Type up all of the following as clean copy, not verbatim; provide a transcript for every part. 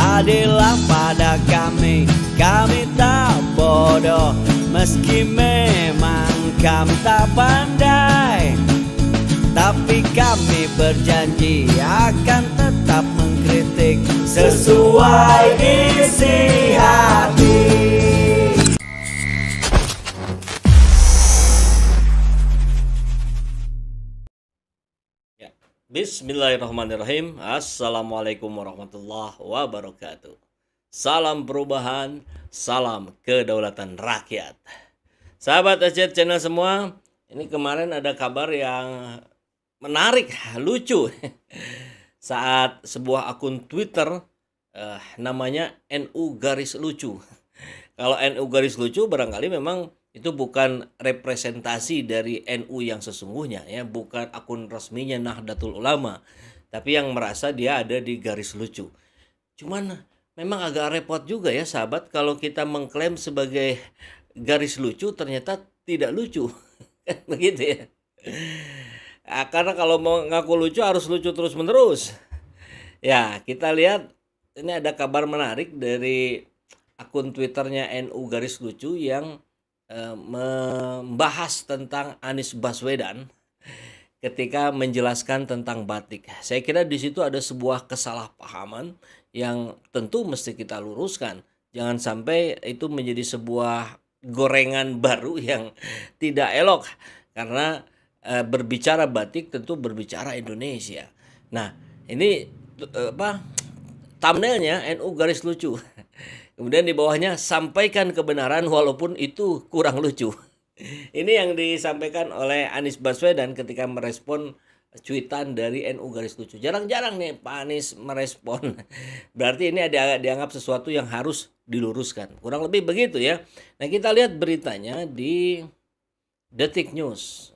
Adillah pada kami tak bodoh. Meski memang kami tak pandai, tapi kami berjanji akan tetap mengkritik sesuai isi hati. Bismillahirrahmanirrahim. Assalamualaikum warahmatullahi wabarakatuh. Salam perubahan, salam kedaulatan rakyat. Sahabat SC Channel semua, ini kemarin ada kabar yang menarik, lucu. Saat sebuah akun Twitter namanya NU garis lucu. Kalau NU garis lucu barangkali memang itu bukan representasi dari NU yang sesungguhnya, ya, bukan akun resminya Nahdlatul Ulama, tapi yang merasa dia ada di garis lucu. Cuman memang agak repot juga ya sahabat, kalau kita mengklaim sebagai garis lucu ternyata tidak lucu. Kan begitu ya. Karena kalau mau ngaku lucu harus lucu terus menerus. Ya, kita lihat ini ada kabar menarik dari akun Twitternya NU garis lucu yang membahas tentang Anies Baswedan ketika menjelaskan tentang batik. Saya kira di situ ada sebuah kesalahpahaman yang tentu mesti kita luruskan. Jangan sampai itu menjadi sebuah gorengan baru yang tidak elok, karena berbicara batik tentu berbicara Indonesia. Nah, ini thumbnailnya NU garis lucu. Kemudian di bawahnya sampaikan kebenaran walaupun itu kurang lucu. Ini yang disampaikan oleh Anies Baswedan ketika merespon cuitan dari NU garis lucu. Jarang-jarang nih Pak Anies merespon. Berarti ini ada dianggap sesuatu yang harus diluruskan. Kurang lebih begitu ya. Nah, kita lihat beritanya di Detik News.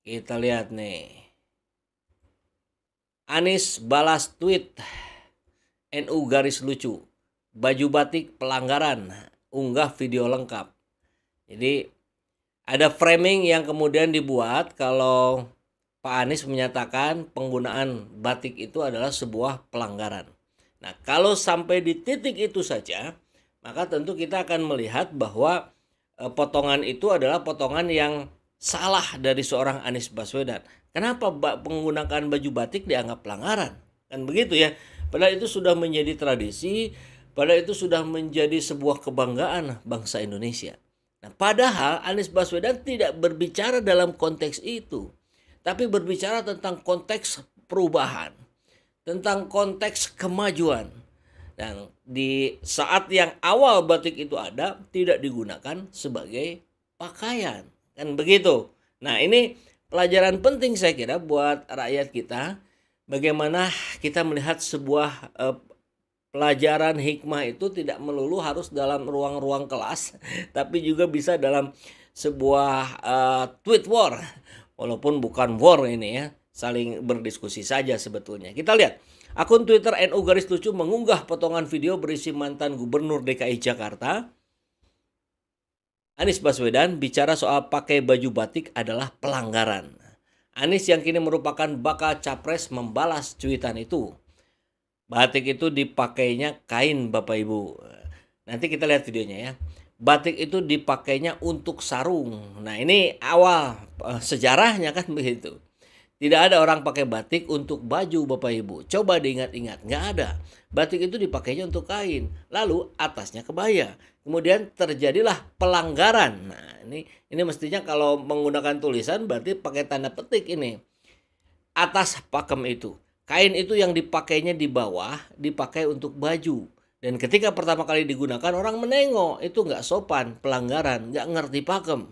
Kita lihat nih. Anies balas tweet NU garis lucu. Baju batik pelanggaran, unggah video lengkap. Jadi ada framing yang kemudian dibuat kalau Pak Anies menyatakan penggunaan batik itu adalah sebuah pelanggaran. Nah, kalau sampai di titik itu saja, maka tentu kita akan melihat bahwa potongan itu adalah potongan yang salah dari seorang Anies Baswedan. Kenapa menggunakan baju batik dianggap pelanggaran? Kan begitu ya. Padahal itu sudah menjadi tradisi, padahal itu sudah menjadi sebuah kebanggaan bangsa Indonesia. Nah, padahal Anies Baswedan tidak berbicara dalam konteks itu, tapi berbicara tentang konteks perubahan, tentang konteks kemajuan. Dan di saat yang awal batik itu ada, tidak digunakan sebagai pakaian. Kan begitu. Nah, ini pelajaran penting saya kira buat rakyat kita. Bagaimana kita melihat sebuah pelajaran hikmah itu tidak melulu harus dalam ruang-ruang kelas, tapi juga bisa dalam sebuah tweet war. Walaupun bukan war ini ya, saling berdiskusi saja sebetulnya. Kita lihat, akun Twitter NU garis lucu mengunggah potongan video berisi mantan Gubernur DKI Jakarta Anies Baswedan bicara soal pakai baju batik adalah pelanggaran. Anies yang kini merupakan bakal capres membalas cuitan itu. Batik itu dipakainya kain Bapak Ibu. Nanti kita lihat videonya ya. Batik itu dipakainya untuk sarung. Nah, ini awal sejarahnya kan begitu. Tidak ada orang pakai batik untuk baju Bapak Ibu. Coba diingat-ingat, nggak ada. Batik itu dipakainya untuk kain. Lalu atasnya kebaya. Kemudian terjadilah pelanggaran. Nah, ini mestinya kalau menggunakan tulisan berarti pakai tanda petik ini. Atas pakem itu. Kain itu yang dipakainya di bawah dipakai untuk baju. Dan ketika pertama kali digunakan orang menengok. Itu nggak sopan, pelanggaran, nggak ngerti pakem.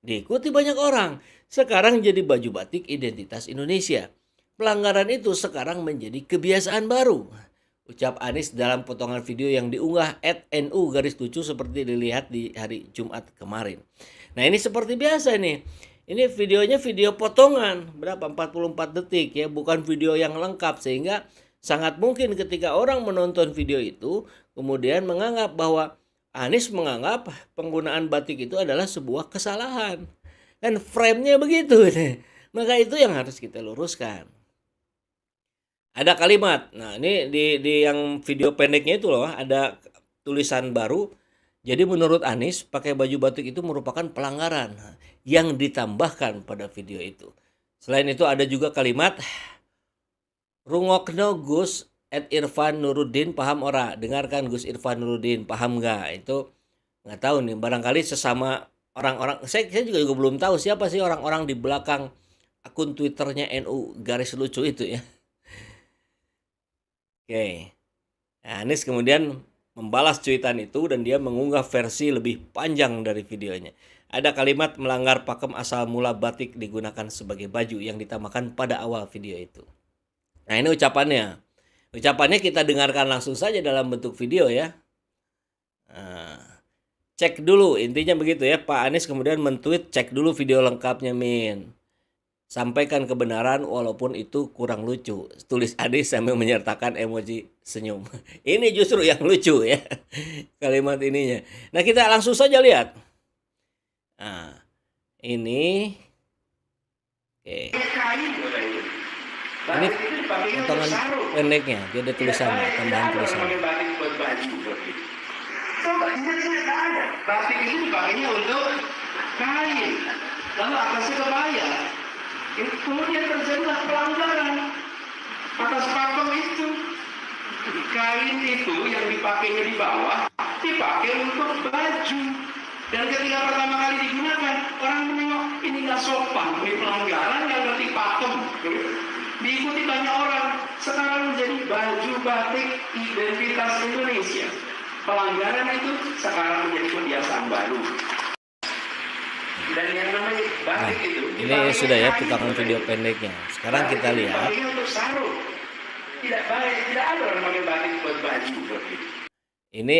Diikuti banyak orang. Sekarang jadi baju batik identitas Indonesia. Pelanggaran itu sekarang menjadi kebiasaan baru. Ucap Anies dalam potongan video yang diunggah @NU garis lucu seperti dilihat di hari Jumat kemarin. Nah, ini seperti biasa nih. Ini videonya video potongan, berapa? 44 detik ya, bukan video yang lengkap, sehingga sangat mungkin ketika orang menonton video itu kemudian menganggap bahwa Anies menganggap penggunaan batik itu adalah sebuah kesalahan. Kan frame-nya begitu. Maka itu yang harus kita luruskan. Ada kalimat. Nah, ini di yang video pendeknya itu loh, ada tulisan baru. Jadi menurut Anies, pakai baju batik itu merupakan pelanggaran yang ditambahkan pada video itu. Selain itu ada juga kalimat rungokno Gus Irfan Nuruddin paham ora? Dengarkan Gus Irfan Nuruddin paham nggak? Itu nggak tahu nih. Barangkali sesama orang-orang. Saya juga belum tahu siapa sih orang-orang di belakang akun Twitternya NU garis lucu itu ya. Oke. Nah, Anies kemudian membalas cuitan itu dan dia mengunggah versi lebih panjang dari videonya. Ada kalimat melanggar pakem asal mula batik digunakan sebagai baju yang ditambahkan pada awal video itu. Nah, ini ucapannya. Ucapannya kita dengarkan langsung saja dalam bentuk video ya. Nah, cek dulu, intinya begitu ya. Pak Anies kemudian men-tweet, cek dulu video lengkapnya Min. Sampaikan kebenaran walaupun itu kurang lucu. Tulis Anies sambil menyertakan emoji senyum. Ini justru yang lucu ya. Kalimat ininya. Nah, kita langsung saja lihat. Nah, ini. Oke. Ini potongan pendeknya. Dia ada tulisannya, tambahan tulisannya. Batik itu dipakainya untuk kain. Lalu atasnya kebaya. Kemudian terjadilah pelanggaran atas pakem itu. Kain itu yang dipakainya di bawah dipakai untuk baju. Dan ketika pertama kali digunakan, orang menengok ini nggak sopan, ini pelanggaran yang berarti pakem. Diikuti banyak orang. Sekarang menjadi baju batik identitas Indonesia. Pelanggaran itu sekarang menjadi kebiasaan baru. Dan yang namanya batik itu ini sudah ya potongan video pendeknya. Sekarang kita lihat. Untuk sarung. Tidak baik, tidak ada orang pakai batik buat baju. Ini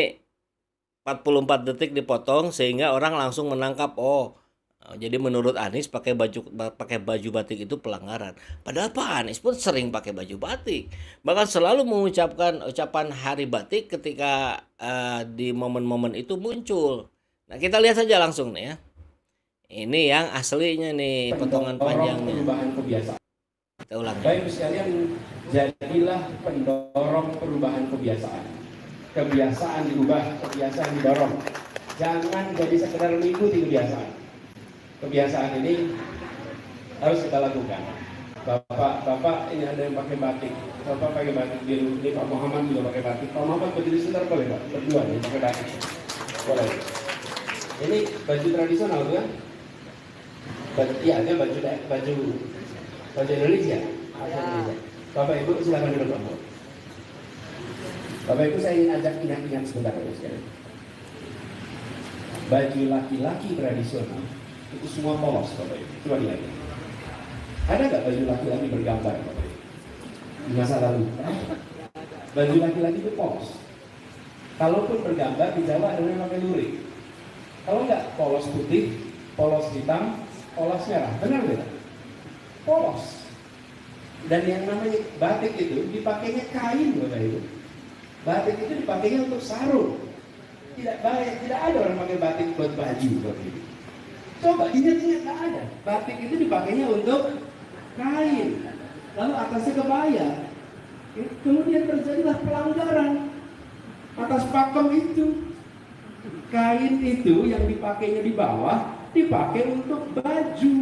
44 detik dipotong sehingga orang langsung menangkap jadi menurut Anies pakai baju batik itu pelanggaran. Padahal Pak Anies pun sering pakai baju batik. Bahkan selalu mengucapkan ucapan Hari Batik ketika di momen-momen itu muncul. Nah, kita lihat saja langsung nih ya. Ini yang aslinya nih, potongan panjangnya. Perubahan kebiasaan. Kita ulang. Baik sekalian, jadilah pendorong perubahan kebiasaan. Kebiasaan diubah, kebiasaan didorong. Jangan jadi sekedar mengikuti kebiasaan. Kebiasaan ini harus kita lakukan. Bapak ini ada yang pakai batik. Bapak pakai batik biru. Ini Pak Muhammad juga pakai batik. Pak Muhammad berdiri sebentar boleh Pak? Berdua nih pakai batik. Boleh. Ini baju tradisional kan? Iya, dia baju Indonesia. Indonesia. Bapak Ibu silakan duduk Pak. Bapak Ibu saya ingin ajak ingat-ingat sebentar sekali. Baju laki-laki tradisional itu semua polos Bapak Ibu. Coba lihat. Ada nggak baju laki-laki bergambar Bapak Ibu? Di masa lalu. Baju laki-laki itu polos. Kalaupun bergambar di Jawa ada yang pakai lurik. Kalau nggak polos putih, polos hitam, polos merah, benar tidak? Polos. Dan yang namanya batik itu dipakainya kain Bapak Ibu. Batik itu dipakainya untuk sarung. Tidak baik, tidak ada orang pakai batik buat baju Bapak Ibu. Coba ingat-ingat, nggak ada. Batik itu dipakainya untuk kain. Lalu atasnya kebaya. Kemudian terjadilah pelanggaran atas pakem itu. Kain itu yang dipakainya di bawah dipakai untuk baju.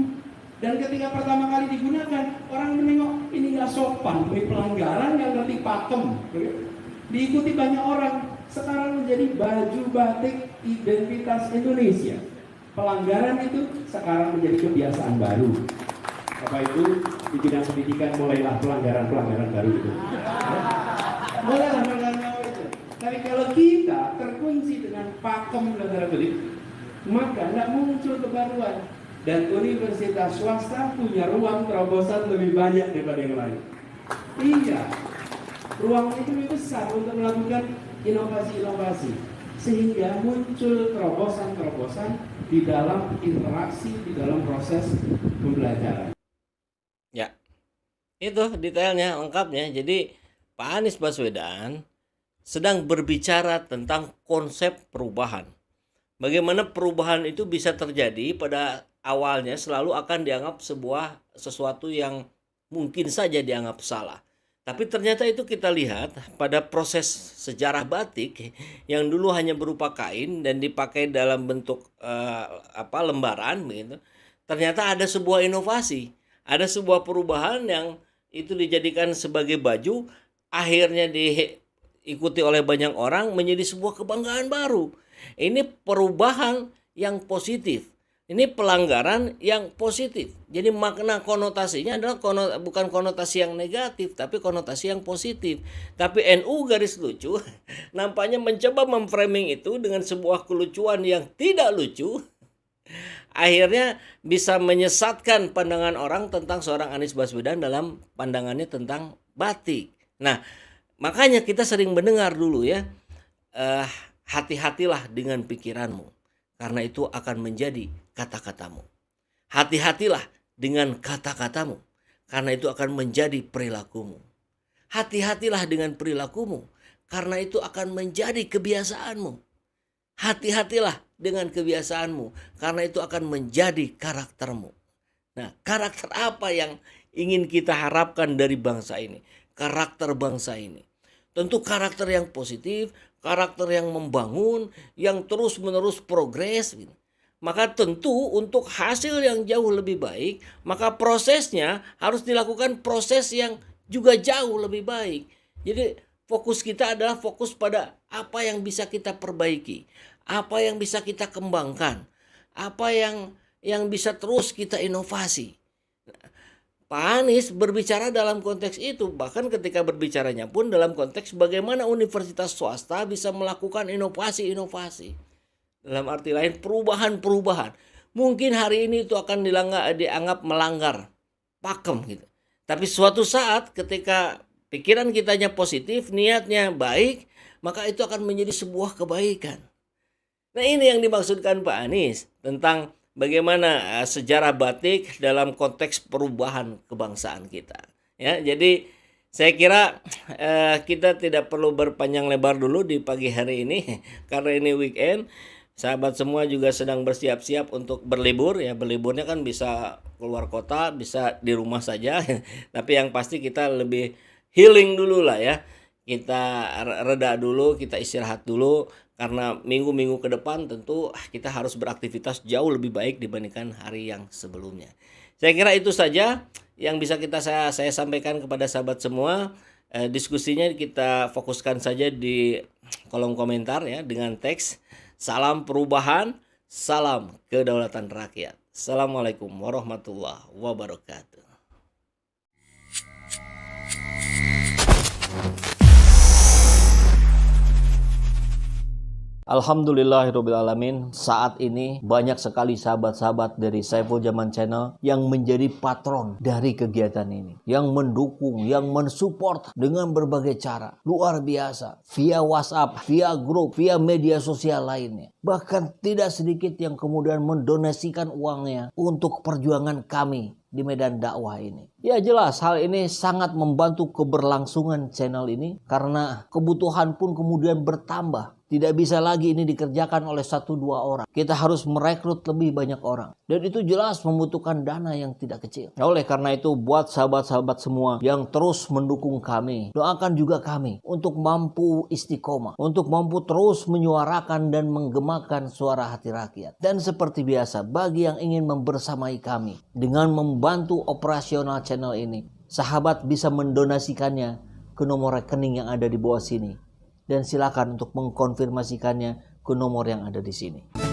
Dan ketika pertama kali digunakan, orang menengok ini nggak sopan, ini pelanggaran yang nanti pakem. Diikuti banyak orang. Sekarang menjadi baju batik identitas Indonesia. Pelanggaran itu sekarang menjadi kebiasaan baru. Bapak Ibu di bidang pendidikan mulailah pelanggaran baru itu. Mulailah pelanggaran baru itu. Tapi kalau kita terkunci dengan pakem negara belik, maka tidak muncul kebaruan. Dan universitas swasta punya ruang terobosan lebih banyak daripada yang lain. Iya, ruang itu lebih besar untuk melakukan inovasi-inovasi. Sehingga muncul terobosan-terobosan di dalam interaksi, di dalam proses pembelajaran. Ya, itu detailnya, lengkapnya. Jadi Pak Anies Baswedan sedang berbicara tentang konsep perubahan. Bagaimana perubahan itu bisa terjadi pada awalnya selalu akan dianggap sesuatu yang mungkin saja dianggap salah. Tapi ternyata itu kita lihat pada proses sejarah batik yang dulu hanya berupa kain dan dipakai dalam bentuk lembaran begitu. Ternyata ada sebuah inovasi, ada sebuah perubahan yang itu dijadikan sebagai baju, akhirnya diikuti oleh banyak orang menjadi sebuah kebanggaan baru. Ini perubahan yang positif. Ini pelanggaran yang positif. Jadi makna konotasinya adalah bukan konotasi yang negatif, tapi konotasi yang positif. Tapi NU garis lucu nampaknya mencoba memframing itu dengan sebuah kelucuan yang tidak lucu. Akhirnya bisa menyesatkan pandangan orang tentang seorang Anies Baswedan dalam pandangannya tentang batik. Nah, makanya kita sering mendengar dulu ya, hati-hatilah dengan pikiranmu, karena itu akan menjadi kata-katamu. Hati-hatilah dengan kata-katamu, karena itu akan menjadi perilakumu. Hati-hatilah dengan perilakumu, karena itu akan menjadi kebiasaanmu. Hati-hatilah dengan kebiasaanmu, karena itu akan menjadi karaktermu. Nah, karakter apa yang ingin kita harapkan dari bangsa ini? Karakter bangsa ini. Tentu karakter yang positif, karakter yang membangun, yang terus-menerus progres. Maka tentu untuk hasil yang jauh lebih baik, maka prosesnya harus dilakukan proses yang juga jauh lebih baik. Jadi fokus kita adalah fokus pada apa yang bisa kita perbaiki, apa yang bisa kita kembangkan, apa yang bisa terus kita inovasi. Pak Anies berbicara dalam konteks itu, bahkan ketika berbicaranya pun dalam konteks bagaimana universitas swasta bisa melakukan inovasi-inovasi. Dalam arti lain perubahan-perubahan. Mungkin hari ini itu akan dianggap melanggar pakem gitu. Tapi suatu saat ketika pikiran kitanya positif, niatnya baik, maka itu akan menjadi sebuah kebaikan. Nah, ini yang dimaksudkan Pak Anies tentang bagaimana sejarah batik dalam konteks perubahan kebangsaan kita. Ya, jadi saya kira kita tidak perlu berpanjang lebar dulu di pagi hari ini karena ini weekend. Sahabat semua juga sedang bersiap-siap untuk berlibur ya. Berliburnya kan bisa keluar kota, bisa di rumah saja. Tapi yang pasti kita lebih healing dulu lah ya. Kita reda dulu, kita istirahat dulu. Karena minggu-minggu ke depan tentu kita harus beraktivitas jauh lebih baik dibandingkan hari yang sebelumnya. Saya kira itu saja yang bisa saya sampaikan kepada sahabat semua. Diskusinya kita fokuskan saja di kolom komentar ya dengan teks. Salam perubahan, salam kedaulatan rakyat. Assalamualaikum warahmatullahi wabarakatuh. Alhamdulillahirrabbilalamin. Saat ini banyak sekali sahabat-sahabat dari Saiful Zaman Channel yang menjadi patron dari kegiatan ini, yang mendukung, yang mensupport dengan berbagai cara. Luar biasa, via WhatsApp, via grup, via media sosial lainnya. Bahkan tidak sedikit yang kemudian mendonasikan uangnya untuk perjuangan kami di medan dakwah ini. Ya jelas hal ini sangat membantu keberlangsungan channel ini karena kebutuhan pun kemudian bertambah. Tidak bisa lagi ini dikerjakan oleh 1-2 orang. Kita harus merekrut lebih banyak orang. Dan itu jelas membutuhkan dana yang tidak kecil. Nah, oleh karena itu buat sahabat-sahabat semua yang terus mendukung kami, doakan juga kami untuk mampu istiqomah, untuk mampu terus menyuarakan dan menggemakan suara hati rakyat. Dan seperti biasa, bagi yang ingin membersamai kami dengan membantu operasional channel ini, sahabat bisa mendonasikannya ke nomor rekening yang ada di bawah sini. Dan silakan untuk mengkonfirmasikannya ke nomor yang ada di sini.